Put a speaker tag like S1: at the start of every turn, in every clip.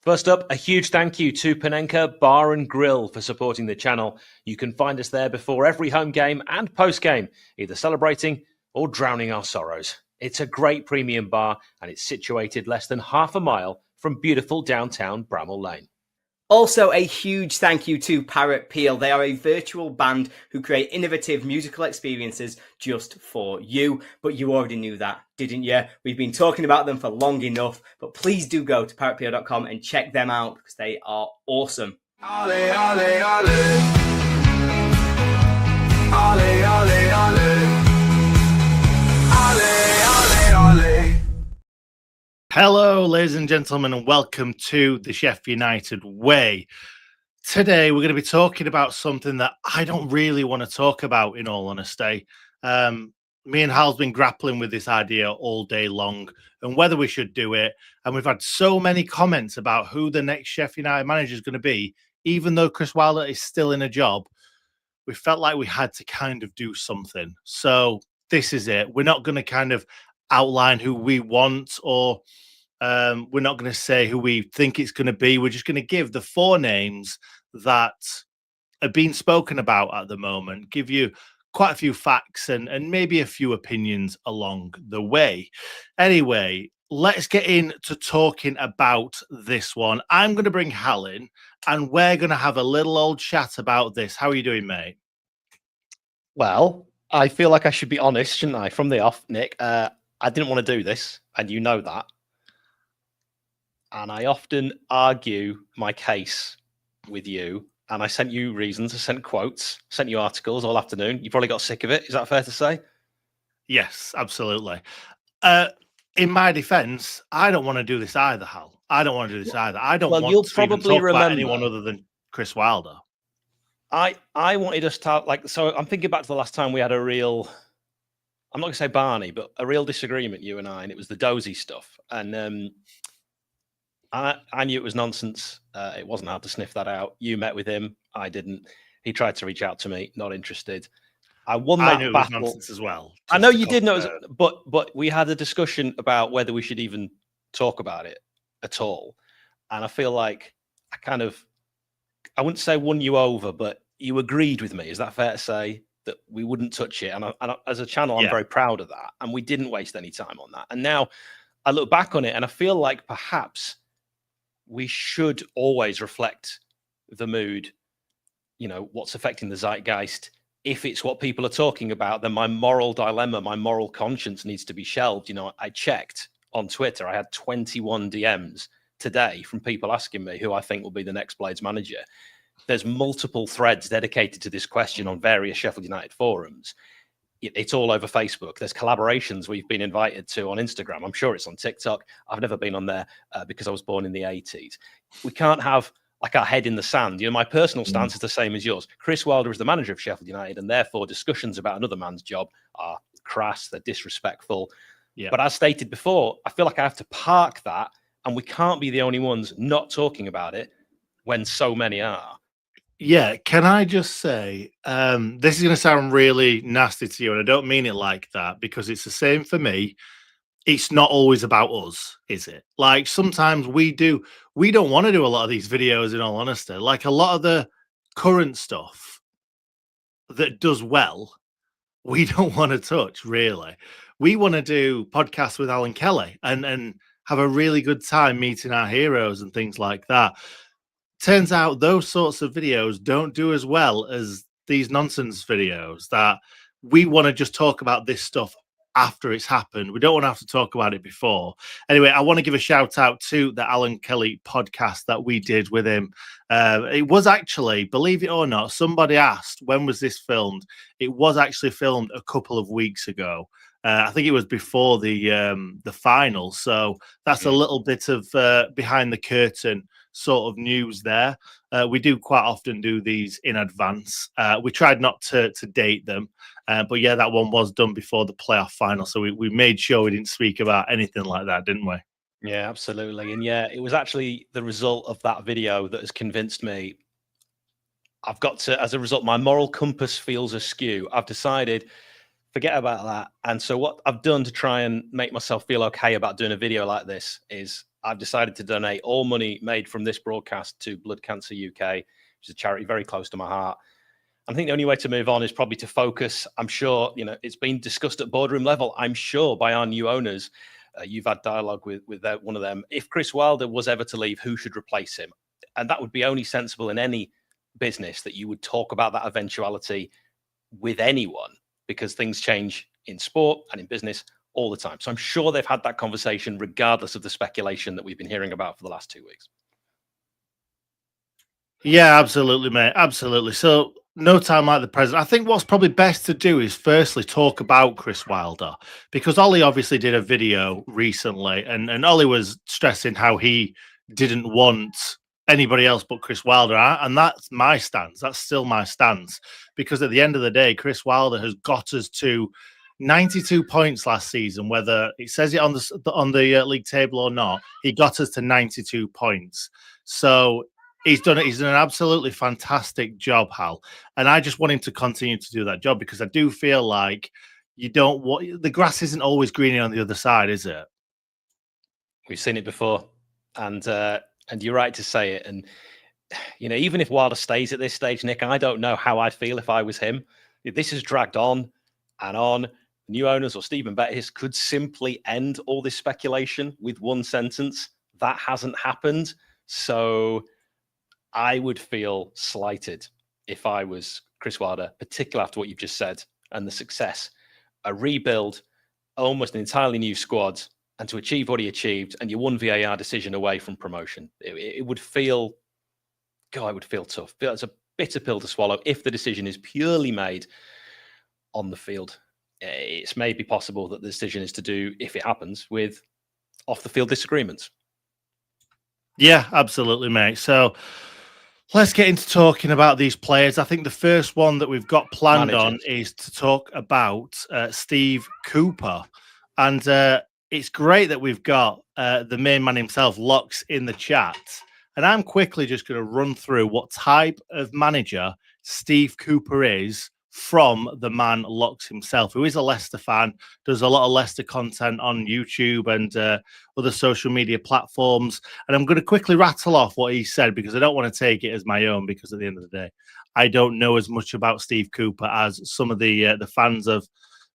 S1: First up, a huge thank you to 𝗤𝗏𝗄 Bar and Grill for supporting the channel. You can find us there before every home game and post game, either celebrating or drowning our sorrows. It's a great premium bar and it's situated less than half a mile from beautiful downtown Bramall Lane.
S2: Also, a huge thank you to 𝗤𝗏𝗄. They are a virtual band who create innovative musical experiences just for you. But you already knew that, didn't you? We've been talking about them for long enough. But please do go to 𝗤𝗏𝗄.com and check them out because they are awesome.
S3: Ale, ale, ale. Ale, ale, ale. Ale, ale, ale.
S4: Hello, ladies and gentlemen, and welcome to the Sheffield United Way. Today, we're going to be talking about something that I don't really want to talk about, in all honesty. Me and Hal's been grappling with this idea all day long and whether we should do it. And we've had so many comments about who the next Sheffield United manager is going to be, even though Chris Wilder is still in a job. We felt like we had to kind of do something. So this is it. We're not going to kind of outline who we want, or we're not going to say who we think it's going to be. We're just going to give the four names that are being spoken about at the moment, give you quite a few facts and maybe a few opinions along the way. Anyway, let's get into talking about this one. I'm going to bring Hal in and we're going to have a little old chat about this. How are you doing, mate?
S1: Well, I feel like I should be honest, shouldn't I? From the off, Nick, I didn't want to do this, and you know that. And I often argue my case with you, and I sent you reasons, I sent quotes, sent you articles all afternoon. You probably got sick of it. Is that fair to say?
S4: Yes, absolutely. In my defense, I don't want to do this either, Hal. I don't want to do this either. I don't want
S1: you'll
S4: to
S1: probably
S4: even talk
S1: remember
S4: about anyone other than Chris Wilder.
S1: I wanted us to have, like, so I'm thinking back to the last time we had a real, I'm not going to say Barney, but a real disagreement, you and I, and it was the 𝗍𝗿𝗍𝗫 stuff. And I knew it was nonsense. It wasn't hard to sniff that out. You met with him. I didn't. He tried to reach out to me. Not interested. I won that
S4: knew
S1: battle.
S4: It was nonsense as well.
S1: I know you did know, but we had a discussion about whether we should even talk about it at all. And I feel like I wouldn't say won you over, but you agreed with me. Is that fair to say? That we wouldn't touch it. And as a channel, I'm very proud of that. And we didn't waste any time on that. And now I look back on it and I feel like perhaps we should always reflect the mood, you know, what's affecting the zeitgeist. If it's what people are talking about, then my moral dilemma, my moral conscience needs to be shelved. You know, I checked on Twitter. I had 21 DMs today from people asking me who I think will be the next Blades manager. There's multiple threads dedicated to this question on various Sheffield United forums. It's all over Facebook. There's collaborations we've been invited to on Instagram. I'm sure it's on TikTok. I've never been on there because I was born in the 80s. We can't have like our head in the sand. You know, my personal stance is the same as yours. Chris Wilder is the manager of Sheffield United, and therefore discussions about another man's job are crass, they're disrespectful. Yeah. But as stated before, I feel like I have to park that, and we can't be the only ones not talking about it when so many are.
S4: Yeah, can I just say, this is going to sound really nasty to you, and I don't mean it like that, because it's the same for me. It's not always about us, is it? Like, sometimes we don't want to do a lot of these videos, in all honesty. Like, a lot of the current stuff that does well, we don't want to touch, really. We want to do podcasts with Alan Kelly and have a really good time meeting our heroes and things like that. Turns out those sorts of videos don't do as well as these nonsense videos that we want to just talk about this stuff after it's happened. We don't want to have to talk about it before. Anyway, I want to give a shout out to the Alan Kelly podcast that we did with him. It was actually, believe it or not, somebody asked, when was this filmed? It was actually filmed a couple of weeks ago. I think it was before the final. So that's a little bit of behind the curtain sort of news there. We do quite often do these in advance. We tried not to date them, but yeah, that one was done before the playoff final. So we made sure we didn't speak about anything like that, didn't we?
S1: Yeah, absolutely. And yeah, it was actually the result of that video that has convinced me I've got to, as a result, my moral compass feels askew. I've decided, forget about that. And so what I've done to try and make myself feel okay about doing a video like this is I've decided to donate all money made from this broadcast to Blood Cancer UK, which is a charity very close to my heart. I think the only way to move on is probably to focus. I'm sure, it's been discussed at boardroom level, I'm sure, by our new owners. You've had dialogue with one of them. If Chris Wilder was ever to leave, who should replace him? And that would be only sensible in any business, that you would talk about that eventuality with anyone, because things change in sport and in business all the time. So I'm sure they've had that conversation regardless of the speculation that we've been hearing about for the last 2 weeks.
S4: Yeah, absolutely, mate. Absolutely. So no time like the present. I think what's probably best to do is firstly talk about Chris Wilder, because Ollie obviously did a video recently, and Ollie was stressing how he didn't want anybody else but Chris Wilder. And that's my stance. That's still my stance, because at the end of the day, Chris Wilder has got us to 92 points last season, whether it says it on the league table or not. He got us to 92 points. So he's done it. He's done an absolutely fantastic job, Hal. And I just want him to continue to do that job, because I do feel like the grass isn't always greener on the other side, is it?
S1: We've seen it before. And you're right to say it. And, even if Wilder stays at this stage, Nick, I don't know how I'd feel if I was him. If this has dragged on and on, new owners or Stephen 𝗵𝗏𝗏 could simply end all this speculation with one sentence. That hasn't happened. So I would feel slighted if I was Chris Wilder, particularly after what you've just said and the success. A rebuild, almost an entirely new squad, and to achieve what he achieved, and you're one VAR decision away from promotion. It would feel, it would feel tough. It's a bitter pill to swallow if the decision is purely made on the field. It's maybe possible that the decision is to do, if it happens, with off-the-field disagreements.
S4: Yeah, absolutely, mate. So let's get into talking about these players. I think the first one that we've got planned on is to talk about Steve Cooper. And it's great that we've got the main man himself, Locks, in the chat. And I'm quickly just going to run through what type of manager Steve Cooper is from the man Locks himself, who is a Leicester fan, does a lot of Leicester content on YouTube and other social media platforms. And I'm going to quickly rattle off what he said, because I don't want to take it as my own, because at the end of the day, I don't know as much about Steve Cooper as some of the fans of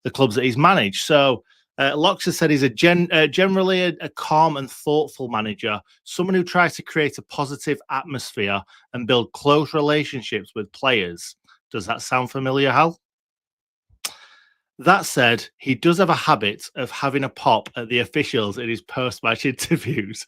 S4: the clubs that he's managed. So Locks has said he's generally a calm and thoughtful manager, someone who tries to create a positive atmosphere and build close relationships with players. Does that sound familiar, Hal? That said, he does have a habit of having a pop at the officials in his post-match interviews.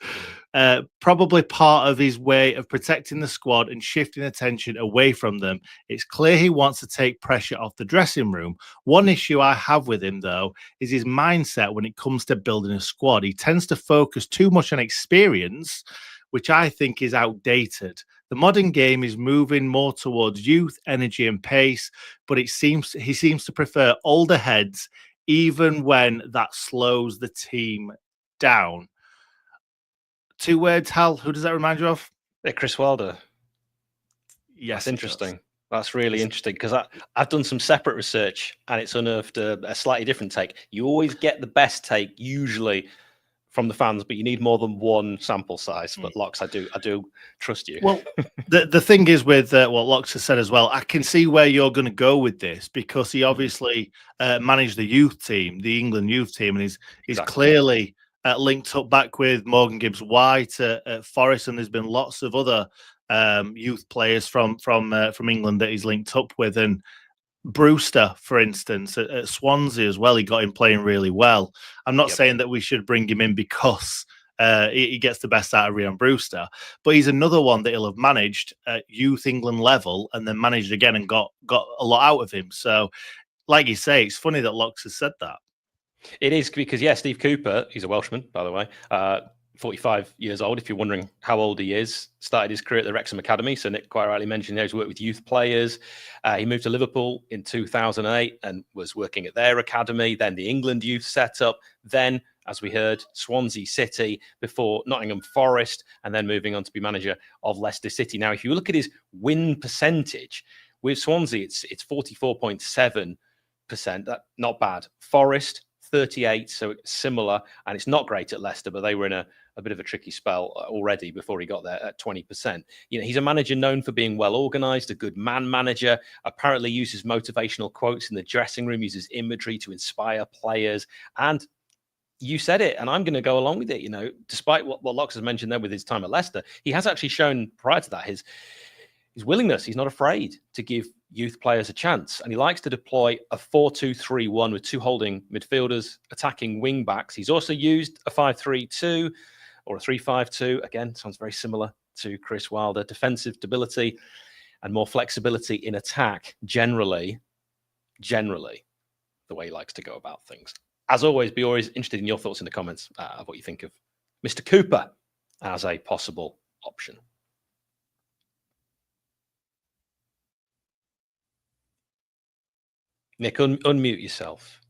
S4: Probably part of his way of protecting the squad and shifting attention away from them. It's clear he wants to take pressure off the dressing room. One issue I have with him, though, is his mindset when it comes to building a squad. He tends to focus too much on experience, which I think is outdated. The modern game is moving more towards youth, energy, and pace, but he seems to prefer older heads, even when that slows the team down. 2 words, Hal. Who does that remind you of?
S1: Chris Wilder.
S4: Yes,
S1: that's interesting. That's really interesting, because I've done some separate research and it's unearthed a slightly different take. You always get the best take, usually, from the fans, but you need more than one sample size. But Locks, I do trust you.
S4: Well, the thing is with what Locks has said as well, I can see where you're going to go with this, because he obviously managed the youth team, the England youth team, and he's clearly linked up back with Morgan Gibbs-White at Forest, and there's been lots of other youth players from England that he's linked up with, and Brewster, for instance, at Swansea as well, he got him playing really well. I'm not saying that we should bring him in because he gets the best out of Ryan Brewster, but he's another one that he'll have managed at youth England level and then managed again and got a lot out of him. So, like you say, it's funny that Locks has said that.
S1: It is, because, Steve Cooper, he's a Welshman, by the way, 45 years old, if you're wondering how old he is. Started his career at the Wrexham Academy. So Nick quite rightly mentioned he's worked with youth players. He moved to Liverpool in 2008 and was working at their academy, then the England youth setup, then, as we heard, Swansea City, before Nottingham Forest, and then moving on to be manager of Leicester City. Now, if you look at his win percentage, with Swansea, it's 44.7%. That not bad. Forest, 38, so it's similar, and it's not great at Leicester, but they were in a a bit of a tricky spell already before he got there at 20%. You know, he's a manager known for being well organized, a good man manager, apparently uses motivational quotes in the dressing room, uses imagery to inspire players. And you said it, and I'm going to go along with it. You know, despite what Lox has mentioned there with his time at Leicester, he has actually shown prior to that his willingness. He's not afraid to give youth players a chance, and he likes to deploy a 4-2-3-1 with 2 holding midfielders, attacking wing backs. He's also used a 5-3-2 or a 3-5-2. Again, sounds very similar to Chris Wilder. Defensive stability and more flexibility in attack. Generally, the way he likes to go about things. As always, be always interested in your thoughts in the comments of what you think of Mr. Cooper as a possible option. Nick, unmute yourself.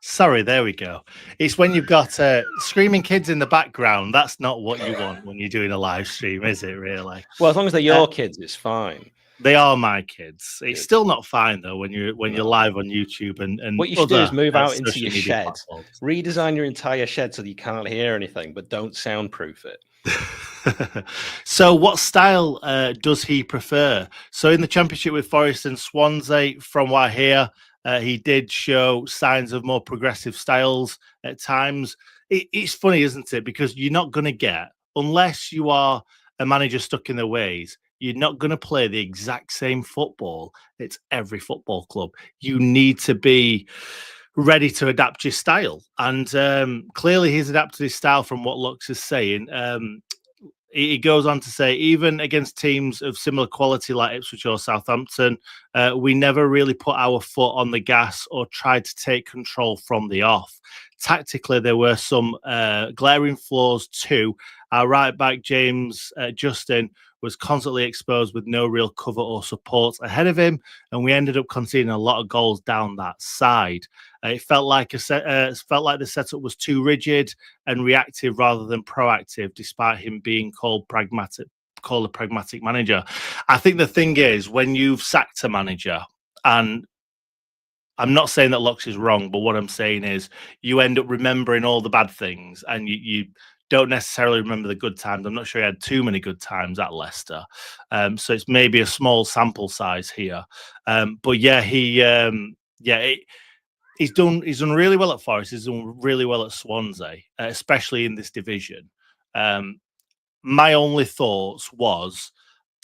S4: Sorry, there we go. It's when you've got screaming kids in the background. That's not what you want when you're doing a live stream, is it, really?
S1: Well, as long as they're your kids, it's fine.
S4: They are my kids. It's still not fine though when you're live on YouTube and
S1: what you should do is move out into your shed,
S4: platforms.
S1: Redesign your entire shed so that you can't hear anything, but don't soundproof it.
S4: So what style does he prefer? So in the Championship with Forest and Swansea, from what I hear, he did show signs of more progressive styles at times. It's funny, isn't it? Because you're not going to get, unless you are a manager stuck in their ways, you're not going to play the exact same football at every football club. You need to be ready to adapt your style. And clearly he's adapted his style from what Lux is saying. He goes on to say, even against teams of similar quality like Ipswich or Southampton, we never really put our foot on the gas or tried to take control from the off. Tactically, there were some glaring flaws too. Our right back, James Justin, was constantly exposed with no real cover or support ahead of him, and we ended up conceding a lot of goals down that side. It felt like the setup was too rigid and reactive rather than proactive, despite him being called a pragmatic manager. I think the thing is, when you've sacked a manager, and I'm not saying that Lux is wrong, but what I'm saying is you end up remembering all the bad things, and you don't necessarily remember the good times. I'm not sure he had too many good times at Leicester. So it's maybe a small sample size here. But yeah, he's done really well at Forest. He's done really well at Swansea, especially in this division. My only thoughts was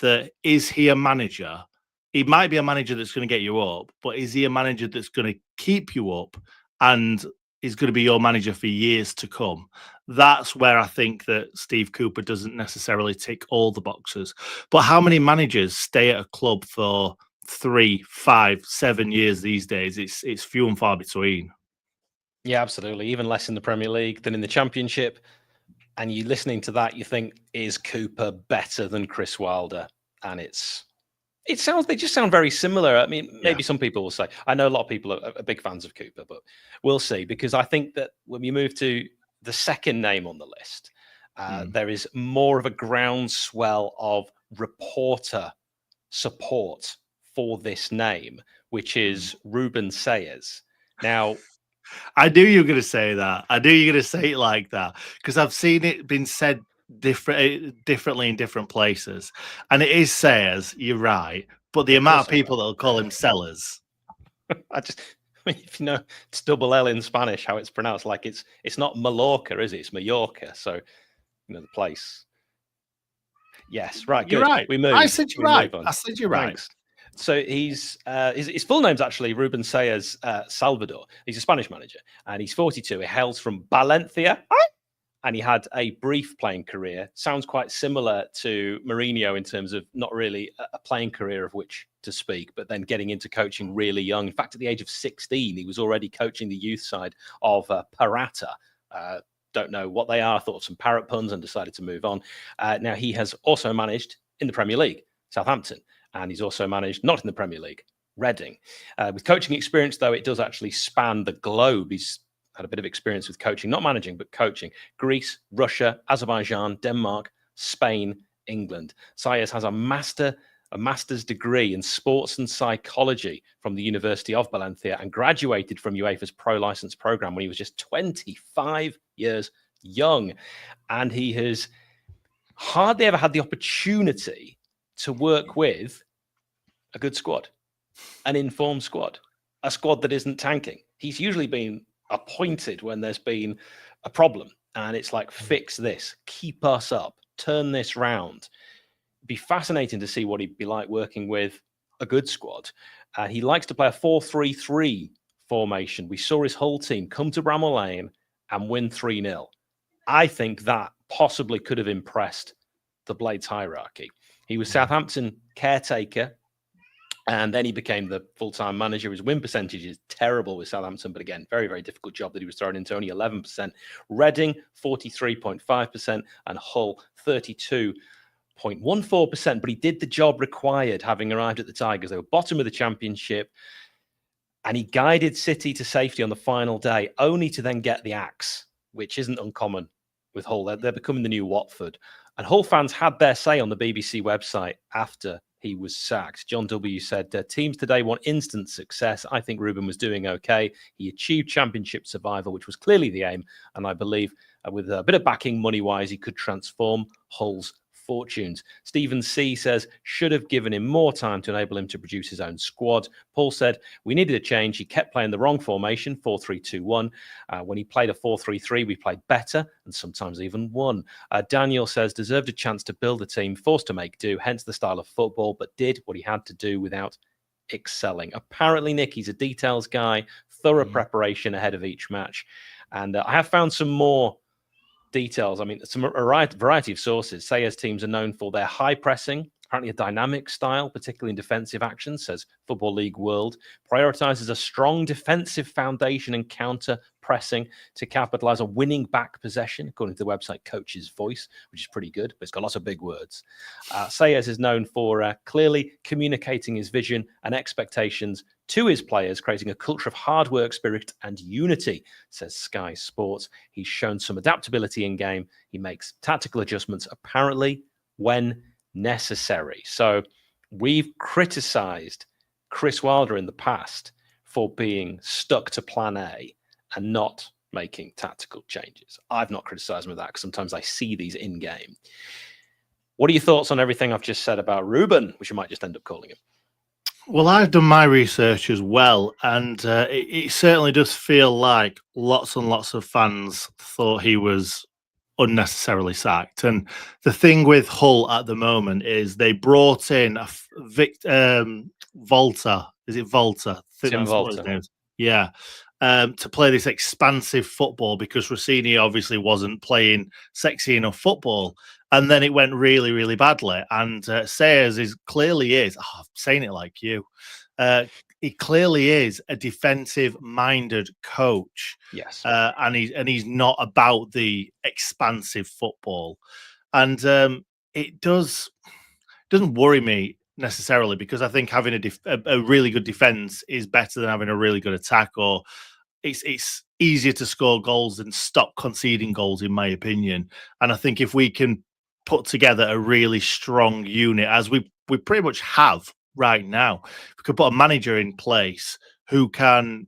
S4: that, is he a manager? He might be a manager that's going to get you up, but is he a manager that's going to keep you up and is going to be your manager for years to come? That's where I think that Steve Cooper doesn't necessarily tick all the boxes. But how many managers stay at a club for 3, 5, 7 years these days? It's few and far between.
S1: Yeah, absolutely. Even less in the Premier League than in the Championship. And you listening to that, you think, is Cooper better than Chris Wilder? And they just sound very similar. I mean, maybe some people will say, I know a lot of people are big fans of Cooper, but we'll see. Because I think that when we move to the second name on the list, there is more of a groundswell of reporter support for this name, which is Ruben Selles. Now,
S4: I knew you were going to say that. I knew you were going to say it like that, because I've seen it been said differently in different places, and it is Selles. You're right, but the amount of people that will call him Sellers,
S1: if you know it's double L in Spanish, how it's pronounced, like it's not Mallorca, is it? It's Mallorca. So you know the place. Yes, right.
S4: You're
S1: good.
S4: right.
S1: We move.
S4: I said you're right.
S1: On.
S4: I said you're right.
S1: Thanks. So he's his full name's actually Ruben Selles Salvador. He's a Spanish manager, and he's 42. He hails from Valencia, and he had a brief playing career. Sounds quite similar to Mourinho in terms of not really a playing career of which to speak, but then getting into coaching really young. In fact, at the age of 16, he was already coaching the youth side of Parata. Don't know what they are. Thought of some parrot puns and decided to move on. Now he has also managed in the Premier League, Southampton. And he's also managed, not in the Premier League, Reading. With coaching experience, though, it does actually span the globe. He's had a bit of experience with coaching, not managing, but coaching. Greece, Russia, Azerbaijan, Denmark, Spain, England. Selles has a master's degree in sports and psychology from the University of Valencia and graduated from 𝗍𝗶𝗴's pro license program when he was just 25 years young, and he has hardly ever had the opportunity to work with a good squad, an informed squad, a squad that isn't tanking. He's usually been appointed when there's been a problem, and it's like, fix this, keep us up, turn this round. It'd be fascinating to see what he'd be like working with a good squad. He likes to play a 4-3-3 formation. We saw his whole team come to Bramall Lane and win 3-0. I think that possibly could have impressed the Blades hierarchy. He was Southampton caretaker, and then he became the full-time manager. His win percentage is terrible with Southampton, but again, very, very difficult job that he was thrown into, only 11%. Reading, 43.5%, and Hull, 32.14%. But he did the job required, having arrived at the Tigers. They were bottom of the championship, and he guided City to safety on the final day, only to then get the axe, which isn't uncommon with Hull. They're becoming the new Watford. And Hull fans had their say on the BBC website after he was sacked. John W. said, teams today want instant success. I think Ruben was doing okay. He achieved championship survival, which was clearly the aim. And I believe with a bit of backing money-wise, he could transform Hull's fortunes. Stephen C. says, should have given him more time to enable him to produce his own squad. Paul said, we needed a change. He kept playing the wrong formation, 4-3-2-1. When he played a 4-3-3, we played better and sometimes even won. Daniel says, deserved a chance to build a team, forced to make do, hence the style of football, but did what he had to do without excelling. Apparently, Nick, he's a details guy, thorough preparation ahead of each match. And I have found some more details. I mean, some variety of sources say as teams are known for their high pressing, apparently a dynamic style, particularly in defensive action, says Football League World, prioritizes a strong defensive foundation and counter pressing to capitalize on winning back possession, according to the website Coach's Voice, which is pretty good, but it's got lots of big words. Sayers is known for clearly communicating his vision and expectations to his players, creating a culture of hard work, spirit, and unity, says Sky Sports. He's shown some adaptability in game. He makes tactical adjustments, apparently, when necessary. So we've criticized Chris Wilder in the past for being stuck to plan A and not making tactical changes. I've not criticized him with that because sometimes I see these in game. What are your thoughts on everything I've just said about Ruben, which I might just end up calling him?
S4: Well, I've done my research as well, and it certainly does feel like lots and lots of fans thought he was unnecessarily sacked. And the thing with Hull at the moment is they brought in Volta. Is it Volta?
S1: Tim Volta.
S4: Yeah. To play this expansive football because Rossini obviously wasn't playing sexy enough football. And then it went really, really badly. And Sayers clearly is, I'm saying it like you, he clearly is a defensive-minded coach.
S1: Yes.
S4: And he's not about the expansive football. And it doesn't worry me necessarily because I think having a really good defense is better than having a really good attack, or it's easier to score goals than stop conceding goals, in my opinion. And I think if we can put together a really strong unit, as we pretty much have right now, we could put a manager in place who can,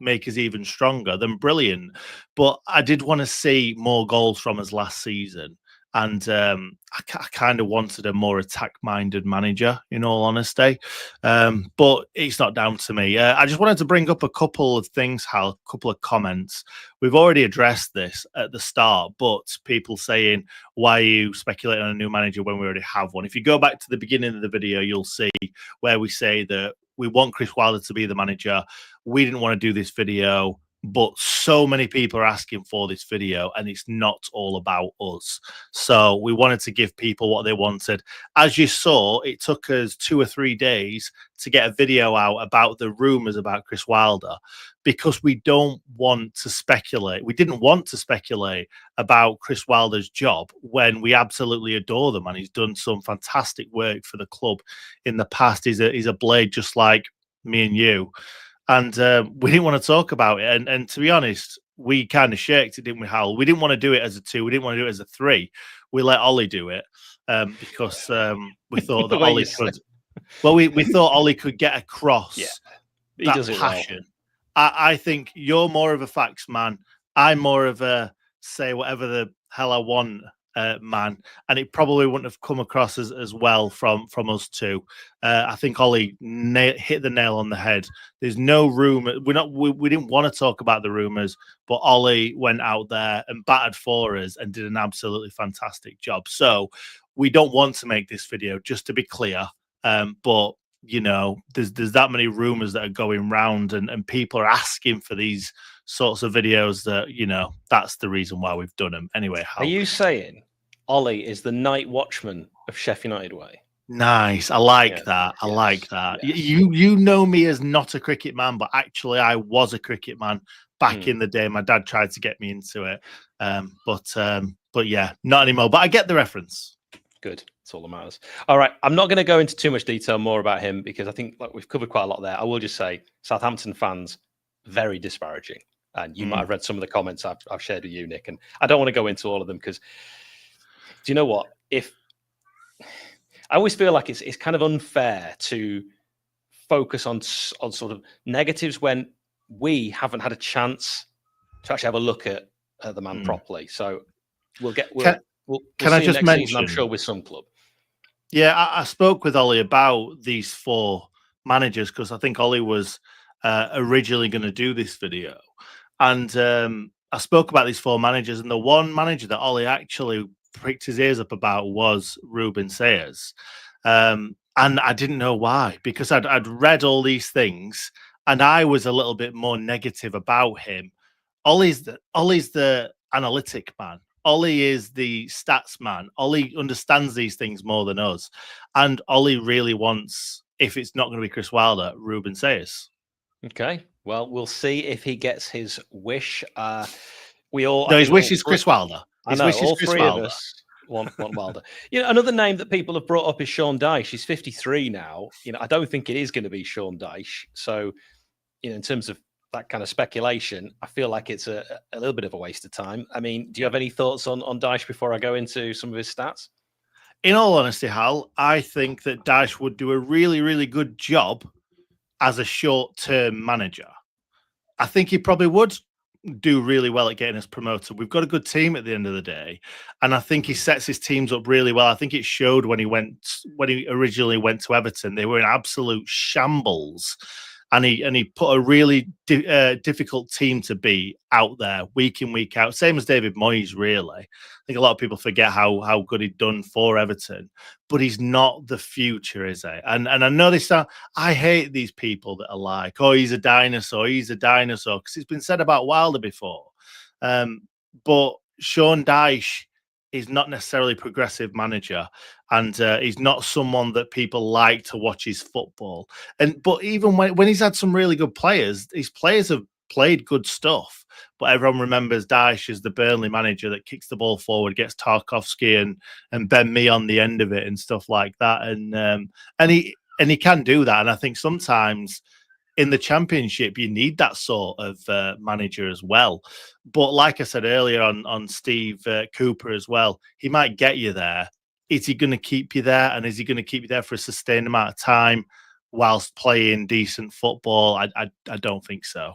S4: make us even stronger, then brilliant. But I did want to see more goals from us last season. And I kind of wanted a more attack-minded manager, in all honesty. But it's not down to me. I just wanted to bring up a couple of things, Hal, a couple of comments. We've already addressed this at the start, but people saying, why are you speculating on a new manager when we already have one? If you go back to the beginning of the video, you'll see where we say that we want Chris Wilder to be the manager. We didn't want to do this video, but so many people are asking for this video and it's not all about us. So we wanted to give people what they wanted. As you saw, it took us 2 or 3 days to get a video out about the rumors about Chris Wilder because we don't want to speculate. We didn't want to speculate about Chris Wilder's job when we absolutely adore the man. He's done some fantastic work for the club in the past. He's a blade just like me and you. And we didn't want to talk about it. And to be honest, we kind of shirked it, didn't we, Hal? We didn't want to do it as a 2. We didn't want to do it as a 3. We let Ollie do it because we thought that Ollie could. Well, we thought Ollie could get across that passion. Well. I think you're more of a facts man. I'm more of a say whatever the hell I want, man, and it probably wouldn't have come across as well from us two. I think Ollie hit the nail on the head. There's no rumor. We didn't want to talk about the rumors, but Ollie went out there and battered for us and did an absolutely fantastic job. So we don't want to make this video, just to be clear. But you know, there's that many rumors that are going round, and people are asking for these sorts of videos. That, you know, that's the reason why we've done them. Anyway,
S1: Are you saying Ollie is the night watchman of Sheffield United way?
S4: Nice. I like that. I like that.
S1: Yes.
S4: You know me as not a cricket man, but actually I was a cricket man back in the day. My dad tried to get me into it. But yeah, not anymore. But I get the reference.
S1: Good. That's all that matters. All right. I'm not going to go into too much detail more about him because I think we've covered quite a lot there. I will just say Southampton fans, very disparaging. And you might have read some of the comments I've shared with you, Nick. And I don't want to go into all of them because, do you know what? I always feel like it's kind of unfair to focus on sort of negatives when we haven't had a chance to actually have a look at the man properly. So we'll see
S4: I just
S1: next
S4: mention,
S1: season, I'm sure, with some club.
S4: Yeah, I spoke with Ollie about these 4 managers because I think Ollie was originally going to do this video. And I spoke about these 4 managers, and the one manager that Ollie actually pricked his ears up about was Ruben Selles. And I didn't know why, because I'd read all these things and I was a little bit more negative about him. Ollie's the analytic man. Ollie is the stats man. Ollie understands these things more than us. And Ollie really wants, if it's not going to be Chris Wilder, Ruben Selles.
S1: Okay. Well, we'll see if he gets his wish.
S4: His wish is Chris Wilder.
S1: I know, all 3 of us want Wilder. You know, another name that people have brought up is Sean Dyche. He's 53 now. You know, I don't think it is going to be Sean Dyche. So, you know, in terms of that kind of speculation, I feel like it's a little bit of a waste of time. I mean, do you have any thoughts on Dyche before I go into some of his stats?
S4: In all honesty, Hal, I think that Dyche would do a really, really good job as a short-term manager. I think he probably would do really well at getting us promoted. We've got a good team at the end of the day, and I think he sets his teams up really well. I think it showed when he originally went to Everton. They were in absolute shambles, and he put a really difficult team to beat out there week in, week out. Same as David Moyes, really. I think a lot of people forget how good he'd done for Everton, but he's not the future, is he? And I know this. I hate these people that are like, oh, he's a dinosaur, because it's been said about Wilder before. But Sean Dyche is not necessarily a progressive manager, and he's not someone that people like to watch his football. But even when he's had some really good players, his players have played good stuff. But everyone remembers Dyche as the Burnley manager that kicks the ball forward, gets 𝗏𝗏𝗏 and Ben Mee on the end of it and stuff like that. And he can do that. And I think sometimes in the Championship, you need that sort of manager as well. But like I said earlier on Steve Cooper as well, he might get you there. Is he going to keep you there? And is he going to keep you there for a sustained amount of time whilst playing decent football? I don't think so.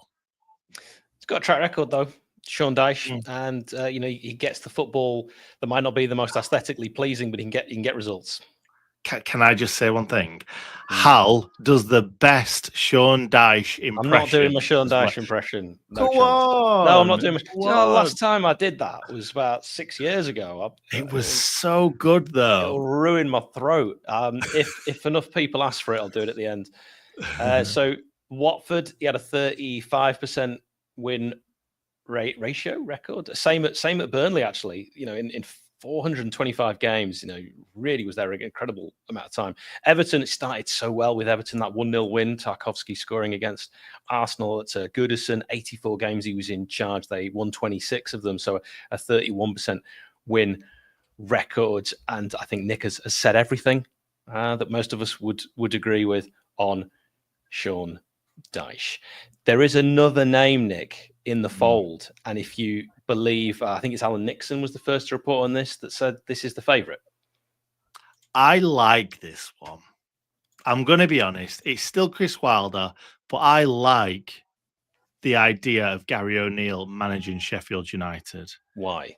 S1: He's got a track record, though, Sean Dyche. And, you know, he gets the football that might not be the most aesthetically pleasing, but he can get results.
S4: Can I just say one thing? Hal does the best Sean Dyche impression.
S1: I'm not doing my Sean Dyche impression. No, I'm not doing my. You know, the last time I did that was about 6 years ago.
S4: It was so good, though.
S1: It'll ruin my throat. If enough people ask for it, I'll do it at the end. So Watford, he had a 35% win ratio record. Same at Burnley, actually. You know, in 425 games, you know, really was there an incredible amount of time. Everton, it started so well with Everton, that 1-0 win, 𝗏𝗏𝗏𝗏 scoring against Arsenal at Goodison. 84 games he was in charge. They won 26 of them, so a 31% win record. And I think Nick has said everything that most of us would agree with on Sean Dyche. There is another name, Nick, in the fold, and if you believe, I think it's Alan Nixon was the first to report on this, that said this is the favourite.
S4: I like this one. I'm going to be honest. It's still Chris Wilder, but I like the idea of Gary O'Neill managing Sheffield United.
S1: Why?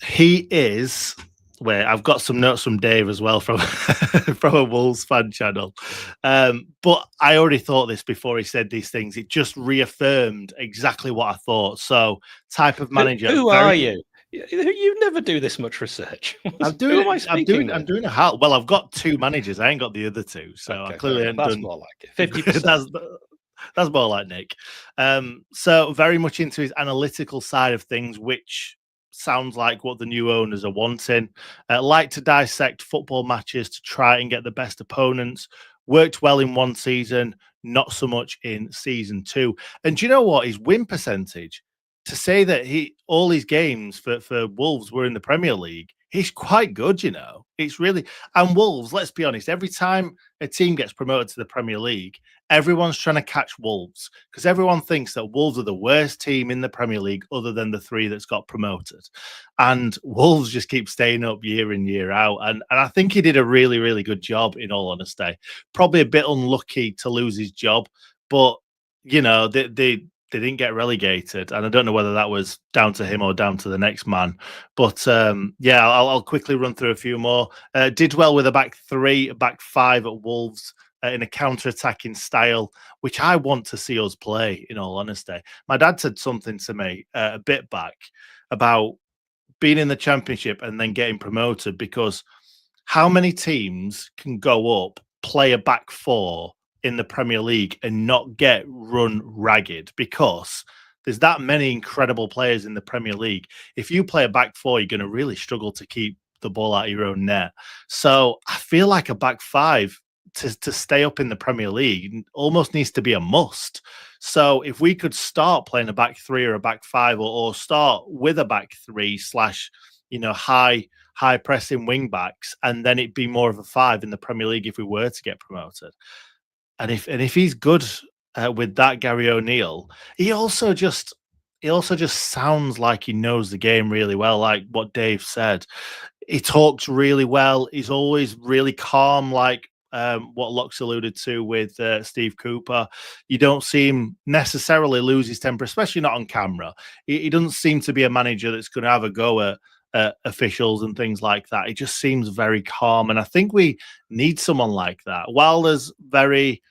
S4: He is. Wait, I've got some notes from Dave as well from from a Wolves fan channel. But I already thought this before he said these things. It just reaffirmed exactly what I thought. So, type of manager.
S1: Who are you? You never do this much research.
S4: I'm doing. I'm doing a half. Well, I've got 2 managers. I ain't got the other 2, so
S1: Okay,
S4: I clearly haven't
S1: that's
S4: done.
S1: more like it. 50%.
S4: That's more like Nick. So very much into his analytical side of things, which sounds like what the new owners are wanting. Like to dissect football matches to try and get the best opponents. Worked well in 1 season, not so much in season 2. And do you know what? His win percentage, to say that all his games for Wolves were in the Premier League, he's quite good, you know. It's really, and Wolves, let's be honest, every time a team gets promoted to the Premier League, everyone's trying to catch Wolves because everyone thinks that Wolves are the worst team in the Premier League other than the 3 that's got promoted. And Wolves just keep staying up year in, year out. And I think he did a really, really good job, in all honesty. Probably a bit unlucky to lose his job, but, you know, they didn't get relegated, and I don't know whether that was down to him or down to the next man. But yeah, I'll quickly run through a few more. Did well with a back 3, back 5 at Wolves in a counter-attacking style, which I want to see us play, in all honesty. My dad said something to me a bit back about being in the Championship and then getting promoted, because how many teams can go up, play a back 4 in the Premier League and not get run ragged? Because there's that many incredible players in the Premier League. If you play a back 4, you're going to really struggle to keep the ball out of your own net. So I feel like a back 5 to stay up in the Premier League almost needs to be a must. So if we could start playing a back 3 or a back 5, or start with a back 3 / you know, high pressing wing backs, and then it'd be more of a 5 in the Premier League if we were to get promoted. And if he's good with that, Gary O'Neill, he also just sounds like he knows the game really well. Like what Dave said, he talks really well. He's always really calm, like what Locks alluded to with Steve Cooper. You don't see him necessarily lose his temper, especially not on camera. He doesn't seem to be a manager that's going to have a go at officials and things like that. He just seems very calm, and I think we need someone like that. Wilder's very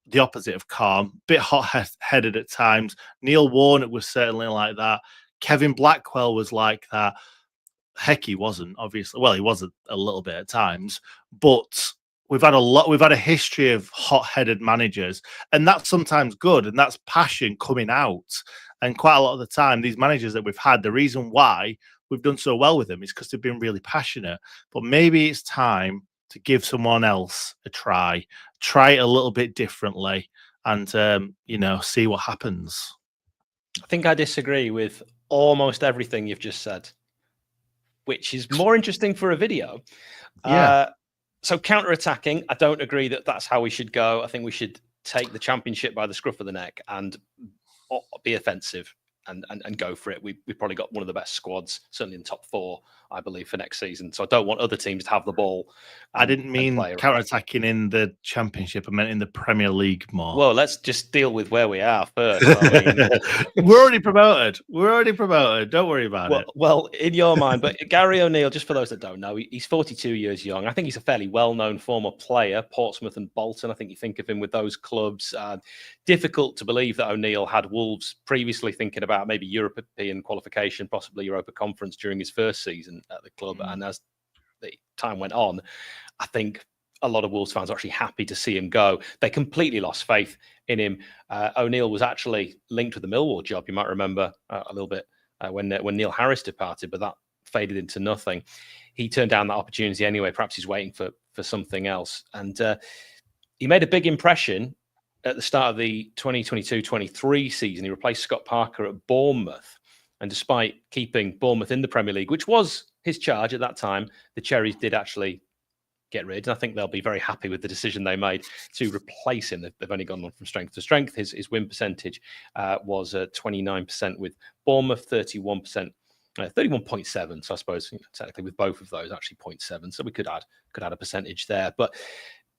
S4: the opposite of calm, bit hot-headed at times. Neil Warnock was certainly like that. Kevin Blackwell was like that. Hecky wasn't, obviously. Well, he was a little bit at times, but we've had a history of hot-headed managers, and that's sometimes good, and that's passion coming out. And quite a lot of the time, these managers that we've had, the reason why we've done so well with them is because they've been really passionate. But maybe it's time to give someone else a try it a little bit differently, and you know, see what happens.
S1: I think I disagree with almost everything you've just said, which is more interesting for a video.
S4: Yeah.
S1: So counter-attacking, I don't agree that that's how we should go. I think we should take the Championship by the scruff of the neck and be offensive and go for it. We've probably got one of the best squads, certainly in the top 4, I believe, for next season. So I don't want other teams to have the ball.
S4: I didn't mean counter-attacking in the Championship. I meant in the Premier League more.
S1: Well, let's just deal with where we are first. I mean,
S4: we're already promoted. Don't worry about it.
S1: Well, in your mind, but Gary O'Neill, just for those that don't know, he's 42 years young. I think he's a fairly well-known former player, Portsmouth and Bolton. I think you think of him with those clubs. Difficult to believe that O'Neill had Wolves previously thinking about maybe European qualification, possibly Europa Conference during his first season at the club. And as the time went on, I think a lot of Wolves fans are actually happy to see him go. They completely lost faith in him. O'Neill was actually linked with the Millwall job. You might remember a little bit when Neil Harris departed, but that faded into nothing. He turned down that opportunity anyway. Perhaps he's waiting for something else. And he made a big impression at the start of the 2022-23 season. He replaced Scott Parker at Bournemouth. And despite keeping Bournemouth in the Premier League, which was his charge at that time, the Cherries did actually get rid. And I think they'll be very happy with the decision they made to replace him. They've only gone on from strength to strength. His win percentage was 29% with Bournemouth, 31%. 31.7. So I suppose technically with both of those, actually 0.7. So we could add a percentage there. But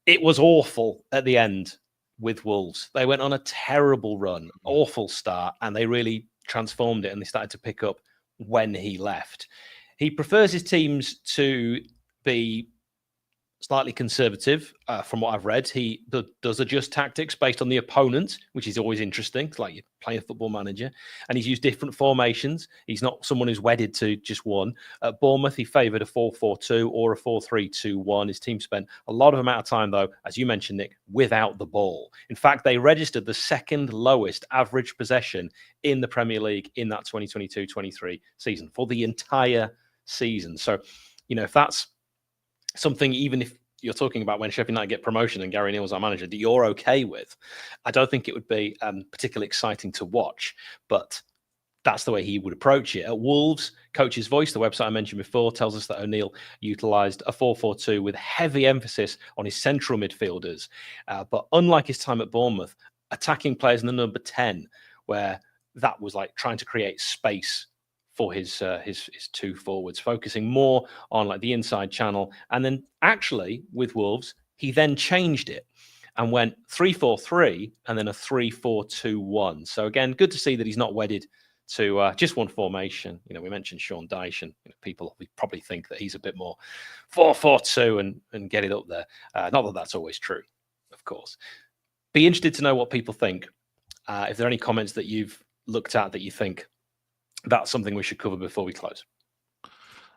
S1: it was awful at the end with Wolves. They went on a terrible run, awful start, and they really transformed it, and they started to pick up when he left. He prefers his teams to be slightly conservative, from what I've read. He does adjust tactics based on the opponent, which is always interesting. It's like you're playing a Football Manager, and he's used different formations. He's not someone who's wedded to just one. At Bournemouth, he favoured a 4-4-2 or a 4-3-2-1. His team spent a lot of amount of time, though, as you mentioned, Nick, without the ball. In fact, they registered the second lowest average possession in the Premier League in that 2022-23 season for the entire season. So, if that's something, even if you're talking about when Sheffield United get promotion and Gary Neal's our manager, that you're okay with, I don't think it would be particularly exciting to watch, but that's the way he would approach it. At Wolves, Coach's Voice, the website I mentioned before, tells us that O'Neill utilised a 4-4-2 with heavy emphasis on his central midfielders. But unlike his time at Bournemouth, attacking players in the number 10, where that was like trying to create space for his two forwards, focusing more on like the inside channel. And then actually with Wolves, he then changed it and went 3-4-3 and then a 3-4-2-1. So again, good to see that he's not wedded to just one formation. We mentioned Sean Dyche, and people probably think that he's a bit more 4-4-2 and get it up there. Not that that's always true, of course. Be interested to know what people think. If there are any comments that you've looked at that you think that's something we should cover before we close.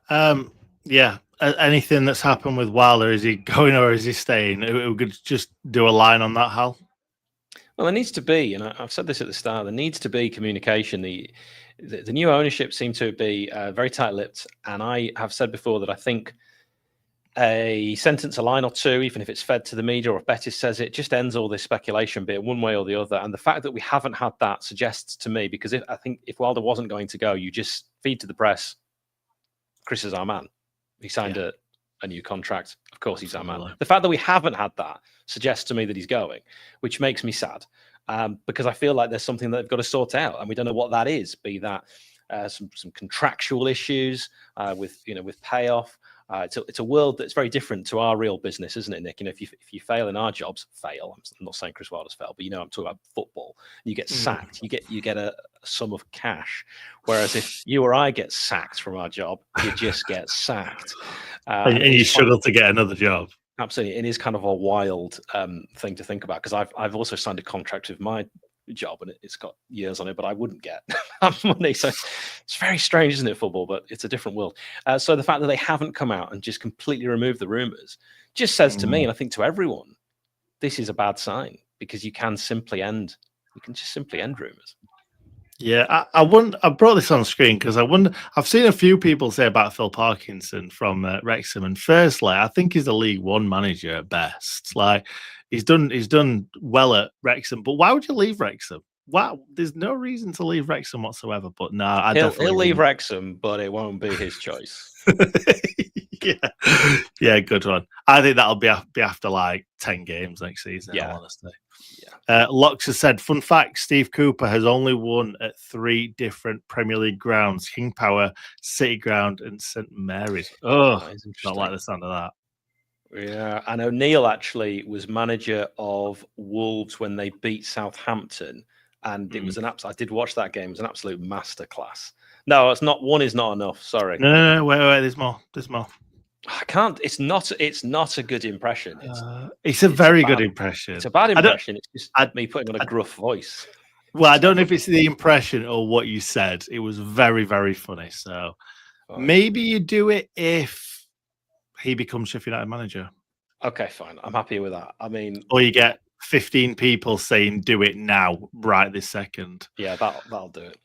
S4: Yeah. Anything that's happened with Wilder, is he going or is he staying? We could just do a line on that, Hal.
S1: Well, there needs to be, and I've said this at the start, there needs to be communication. The new ownership seem to be very tight-lipped, and I have said before that I think a sentence, a line or two, even if it's fed to the media or if Betis says it, just ends all this speculation bit one way or the other. And the fact that we haven't had that suggests to me, because I think if Wilder wasn't going to go, you just feed to the press, Chris is our man. He signed a new contract. Of course, he's our man. The fact that we haven't had that suggests to me that he's going, which makes me sad, because I feel like there's something that they've got to sort out, and we don't know what that is. Be that some contractual issues with payoff. It's a world that's very different to our real business, isn't it, Nick? If you fail in our jobs, I'm not saying Chris Wilder's failed, but I'm talking about football. You get sacked, you get a sum of cash. Whereas if you or I get sacked from our job, you just get sacked,
S4: and you struggle to get another job. Absolutely,
S1: it is kind of a wild thing to think about, because I've also signed a contract with my job and it's got years on it, but I wouldn't get money. So it's very strange, isn't it, football? But it's a different world. So the fact that they haven't come out and just completely removed the rumors just says to me, and I think to everyone, this is a bad sign, because you can just simply end rumors.
S4: Yeah, I brought this on screen because I've seen a few people say about Phil Parkinson from Wrexham, and firstly, I think he's a League One manager at best. Like, he's done well at Wrexham, but why would you leave Wrexham? Wow, there's no reason to leave Wrexham whatsoever. But no,
S1: he'll leave Wrexham, but it won't be his choice.
S4: Yeah, good one. I think that'll be after like 10 games next season.
S1: Yeah,
S4: honestly. Yeah. Locks has said, fun fact: Steve Cooper has only won at 3 different Premier League grounds: king-power, City Ground, and St Mary's. Oh, not like the sound of that.
S1: Yeah, and O'Neill actually was manager of Wolves when they beat Southampton, and it was I did watch that game. It was an absolute masterclass. No, it's not. One is not enough. Sorry.
S4: No. Wait. There's more.
S1: I can't. It's not a good impression.
S4: It's a very good impression.
S1: It's a bad impression. It's just me putting on a gruff voice.
S4: Well, I don't know if it's the impression or what you said. It was very, very funny. So maybe you do it if he becomes Sheffield United manager.
S1: Okay, fine. I'm happy with that. I mean,
S4: or you get 15 people saying do it now, right this second.
S1: Yeah, that'll do it.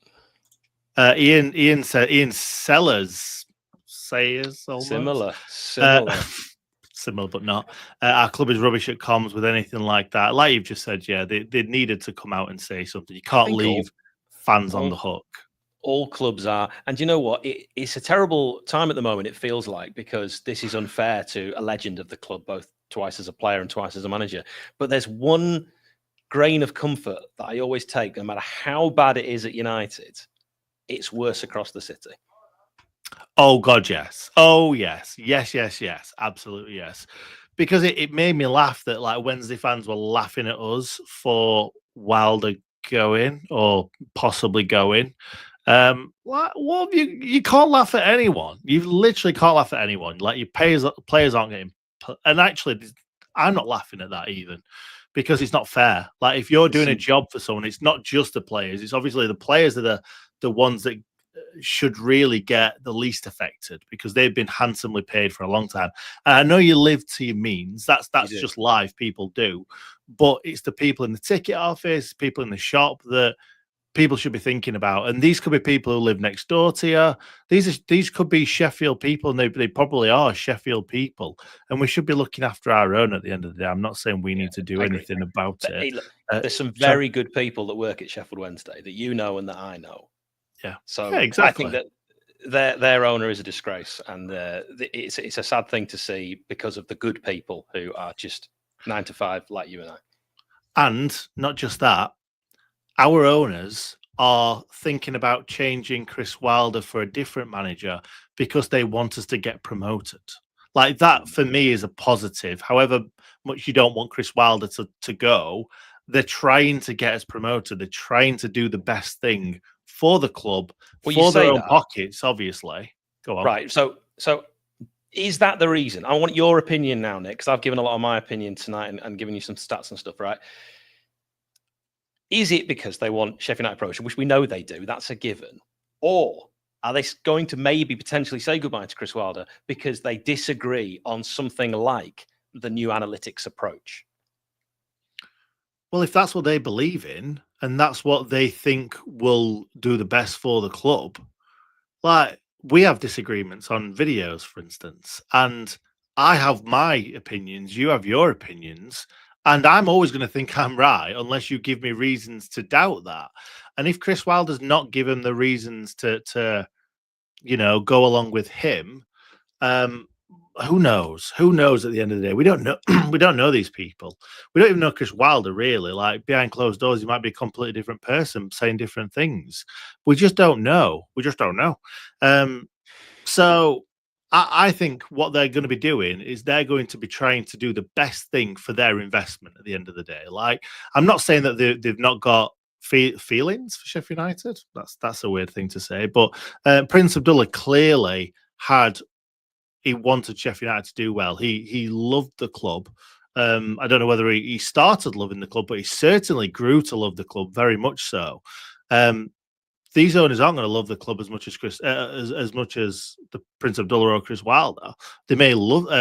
S4: Ian said, Ian Selles says
S1: similar,
S4: but not. Our club is rubbish at comms with anything like that. Like you've just said, yeah, they needed to come out and say something. You can't leave fans on the hook.
S1: All clubs are, and you know what? It's a terrible time at the moment. It feels like, because this is unfair to a legend of the club, both twice as a player and twice as a manager. But there's one grain of comfort that I always take, no matter how bad it is at United. It's worse across the city.
S4: Oh God, yes. Oh yes, yes, absolutely yes. because it made me laugh that like Wednesday fans were laughing at us for Wilder going or possibly going. What have you can't laugh at anyone. You literally can't laugh at anyone. Like your players aren't getting, and actually, I'm not laughing at that even because it's not fair. Like if you're doing a job for someone, it's not just the players. It's obviously the players are the ones that should really get the least affected because they've been handsomely paid for a long time. And I know you live to your means. That's just life. People do, but it's the people in the ticket office, people in the shop that people should be thinking about. And these could be people who live next door to you. These could be Sheffield people, and they probably are Sheffield people. And we should be looking after our own at the end of the day. I'm not saying we need to do anything about it.
S1: Hey, look, there's some very good people that work at Sheffield Wednesday that you know and that I know.
S4: Yeah.
S1: So
S4: yeah, exactly.
S1: I think that their owner is a disgrace, and it's a sad thing to see because of the good people who are just 9 to 5 like you and I.
S4: And not just that, our owners are thinking about changing Chris Wilder for a different manager because they want us to get promoted. Like that for me is a positive. However much you don't want Chris Wilder to go, they're trying to get us promoted. They're trying to do the best thing for the club, for their own pockets, obviously. Go on.
S1: Right. So is that the reason? I want your opinion now, Nick, because I've given a lot of my opinion tonight and given you some stats and stuff, right? Is it because they want Sheffield United promotion, which we know they do, that's a given? Or are they going to maybe potentially say goodbye to Chris Wilder because they disagree on something like the new analytics approach?
S4: Well, if that's what they believe in and that's what they think will do the best for the club, like we have disagreements on videos, for instance, and I have my opinions, you have your opinions, and I'm always going to think I'm right unless you give me reasons to doubt that. And if Chris Wilder's not given the reasons to go along with him, who knows? Who knows at the end of the day? We don't know. We don't know these people. We don't even know Chris Wilder, really. Like behind closed doors, he might be a completely different person saying different things. We just don't know. We just don't know. So I think what they're going to be doing is they're going to be trying to do the best thing for their investment at the end of the day. Like, I'm not saying that they've not got feelings for Sheffield United. That's a weird thing to say. But Prince Abdullah clearly he wanted Sheffield United to do well. He loved the club. I don't know whether he started loving the club, but he certainly grew to love the club very much so. These owners aren't going to love the club as much as as much as the Prince Abdullah or Chris Wilder. They may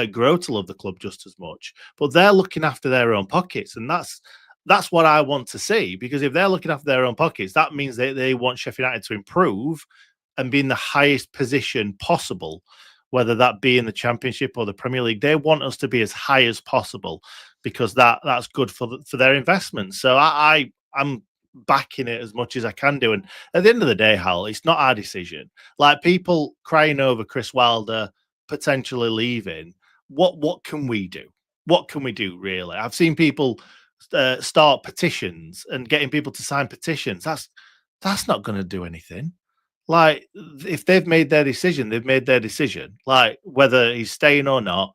S4: grow to love the club just as much, but they're looking after their own pockets, and that's what I want to see. Because if they're looking after their own pockets, that means they want Sheffield United to improve and be in the highest position possible, whether that be in the Championship or the Premier League. They want us to be as high as possible because that's good for their investment. So I'm backing it as much as I can do. And at the end of the day, Hal, it's not our decision. Like people crying over Chris Wilder potentially leaving. What can we do? What can we do, really? I've seen people start petitions and getting people to sign petitions. That's not going to do anything. Like, if they've made their decision, they've made their decision. Like, whether he's staying or not,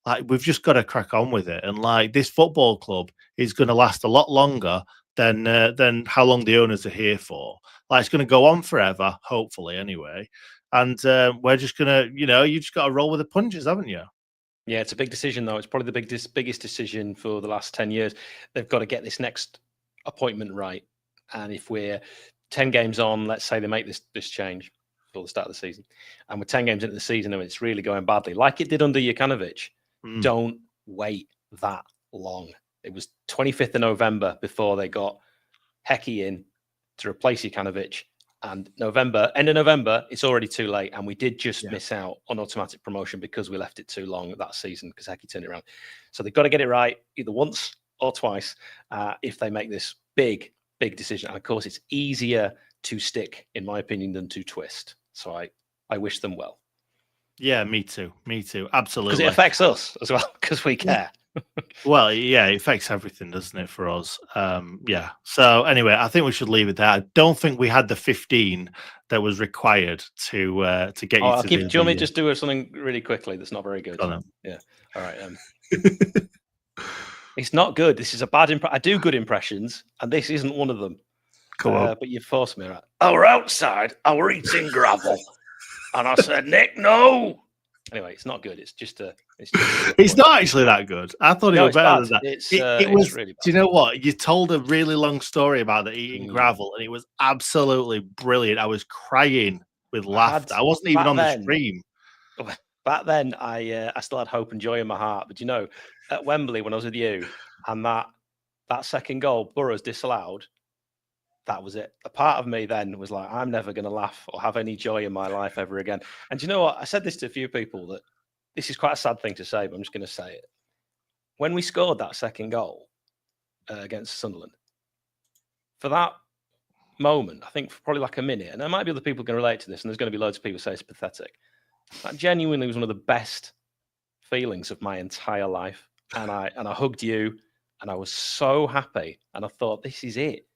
S4: like, we've just got to crack on with it. And like, this football club is going to last a lot longer than how long the owners are here for. Like, it's going to go on forever, hopefully, anyway. And we're just going to, you just got to roll with the punches, haven't you?
S1: Yeah, it's a big decision, though. It's probably the biggest decision for the last 10 years. They've got to get this next appointment right. And if we're 10 games on, let's say they make this change for the start of the season, and we're 10 games into the season and it's really going badly, like it did under 𝗣𝗏𝗏𝗏, don't wait that long. It was 25th of November before they got 𝗍𝗍𝗍 in to replace 𝗣𝗏𝗏𝗏, and end of November, it's already too late, and we did just miss out on automatic promotion because we left it too long that season because 𝗍𝗍𝗍 turned it around. So they've got to get it right either once or twice if they make this big decision. And of course, it's easier to stick, in my opinion, than to twist. So I wish them well.
S4: Yeah, me too. Absolutely.
S1: Because it affects us as well, because we care.
S4: Well, yeah, it affects everything, doesn't it, for us? Yeah. So anyway, I think we should leave it there. I don't think we had the 15 that was required to get you
S1: I'll
S4: to
S1: keep.
S4: do
S1: Do you want me to
S4: the,
S1: just do something really quickly that's not very good?
S4: go on then.
S1: Yeah. All right. It's not good. This is a bad impression. I do good impressions, and this isn't one of them.
S4: Come on.
S1: But you forced me, right? I were outside. I were eating gravel, and I said, "Nick, no." Anyway, it's not good. It's just a.
S4: It's not actually that good. I thought it
S1: No,
S4: was
S1: it's
S4: better
S1: bad.
S4: than that.
S1: It's,
S4: It was.
S1: it's really bad.
S4: Do you know what? You told a really long story about the eating gravel, and it was absolutely brilliant. I was crying with laughter. I wasn't even on the stream.
S1: Back then, I still had hope and joy in my heart. But you know, at Wembley when I was with you, and that second goal, Burroughs disallowed. That was it. A part of me then was like, I'm never going to laugh or have any joy in my life ever again. And do you know what? I said this to a few people that this is quite a sad thing to say, but I'm just going to say it. When we scored that second goal against Sunderland, for that moment, I think for probably like a minute, and there might be other people can relate to this, and there's going to be loads of people say it's pathetic. That genuinely was one of the best feelings of my entire life. And I hugged you, and I was so happy. And I thought, this is it.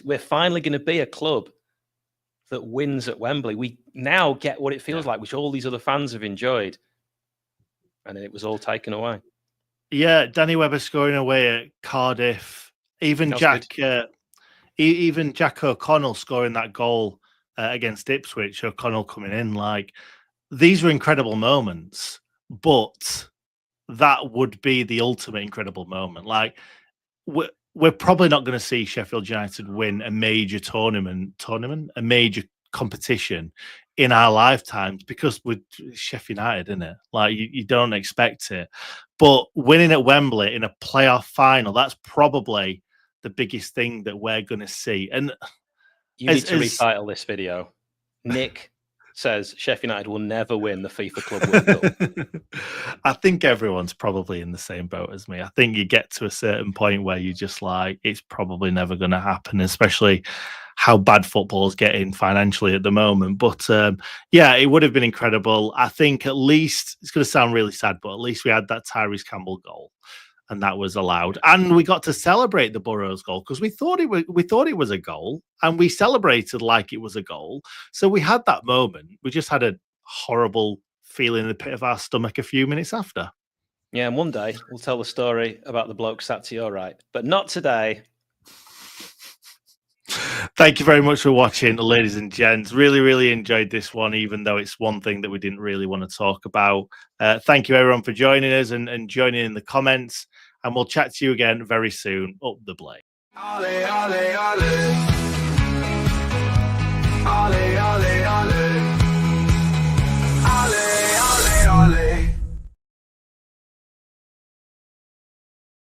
S1: We're finally going to be a club that wins at Wembley. We now get what it feels like, which all these other fans have enjoyed. And it was all taken away.
S4: Yeah, Danny Webber scoring away at Cardiff. Even Jack O'Connell scoring that goal against Ipswich. O'Connell coming in. Like, these were incredible moments, but that would be the ultimate incredible moment. Like, we're probably not going to see Sheffield United win a major tournament, a major competition in our lifetimes, because we're Sheffield United, isn't it? Like, you don't expect it. But winning at Wembley in a playoff final, that's probably the biggest thing that we're going to see. And
S1: you need to retitle this video. Nick says Sheffield United will never win the FIFA Club World Cup.
S4: I think everyone's probably in the same boat as me. I think you get to a certain point where you just like, it's probably never going to happen, especially how bad football's getting financially at the moment. But yeah, it would have been incredible. I think at least, it's going to sound really sad, but at least we had that 𝗍𝗿 goal, and that was allowed, and we got to celebrate the Burroughs goal, because we thought it was a goal, and we celebrated like it was a goal. So we had that moment. We just had a horrible feeling in the pit of our stomach a few minutes after.
S1: Yeah, and one day we'll tell the story about the bloke sat to your right, but not today.
S4: Thank you very much for watching, ladies and gents. Really enjoyed this one, even though it's one thing that we didn't really want to talk about. Thank you, everyone, for joining us and joining in the comments. And we'll chat to you again very soon. Up the Blade.
S3: 𝗚𝗿𝗄𝗍𝗓𝗓